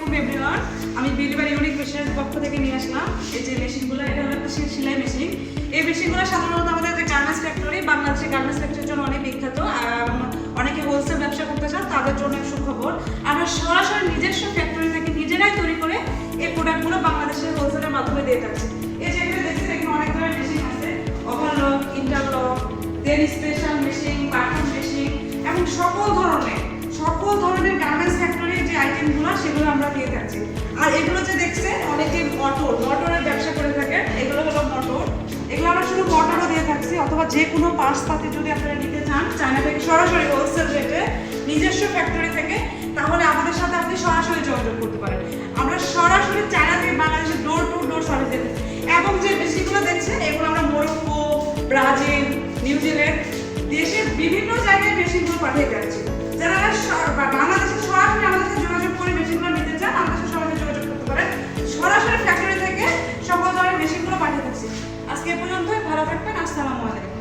আলাইকুম এভরিওয়ান। আমি believer unique মেশিনের পক্ষ থেকে নিয়ে আসলাম এই যে মেশিনগুলো। এটা হলো একটা সেলাই মেশিন। এই মেশিনগুলো সাধারণত আমাদের যে গার্মেন্টস ফ্যাক্টরি, বাংলাদেশের গার্মেন্টস ফ্যাক্টরির জন্য অনেক বিখ্যাত। অনেকে হোলসেল ব্যবসা করতে চান, তাদের জন্য এক সুখবর। আমরা সরাসরি নিজস্ব ফ্যাক্টরি থেকে নিজেরাই তৈরি করে এই প্রোডাক্টগুলো বাংলাদেশের হোলসেলের মাধ্যমে দিয়ে থাকছি। এই যে এখানে দেখছেন, এখানে অনেক ধরনের মেশিন আছে, ওভারলক, ইন্টারলক, দেন স্পেশাল মেশিন, বাটন মেশিন, এবং সকল ধরনের গার্মেন্টস ফ্যাক্টরির যে আইটেমগুলো সেগুলো আমরা দিয়ে থাকছি। আর এগুলো যে দেখছেন, অনেকে মোটরের ব্যবসা করে থাকেন, এগুলো হলো মোটর। এগুলো আমরা শুধু মোটরও দিয়ে থাকছি, অথবা যে কোনো পার্টস পাতি যদি আপনারা নিতে চান চায়না থেকে সরাসরি হোলসেল রেটে নিজস্ব ফ্যাক্টরি থেকে, তাহলে আমাদের সাথে আপনি সরাসরি যোগাযোগ করতে পারেন। আমরা সরাসরি চায়না থেকে বাংলাদেশে ডোর টু ডোর সার্ভিস দিতে, এবং যে মেশিনগুলো দেখছেন এগুলো আমরা মরক্কো, ব্রাজিল, নিউজিল্যান্ড দেশের বিভিন্ন জায়গায় মেশিনগুলো পাঠিয়ে যাচ্ছি। যারা বাংলাদেশে সরাসরি আমাদের সাথে যোগাযোগ করে মেশিনগুলো নিতে চান, আমাদের সাথে সরাসরি যোগাযোগ করতে পারেন। সরাসরি ফ্যাক্টরি থেকে সকল ধরনের মেশিনগুলো পাঠিয়ে দিচ্ছি। আজকে এ পর্যন্তই, ভালো থাকবেন। আসসালামু আলাইকুম।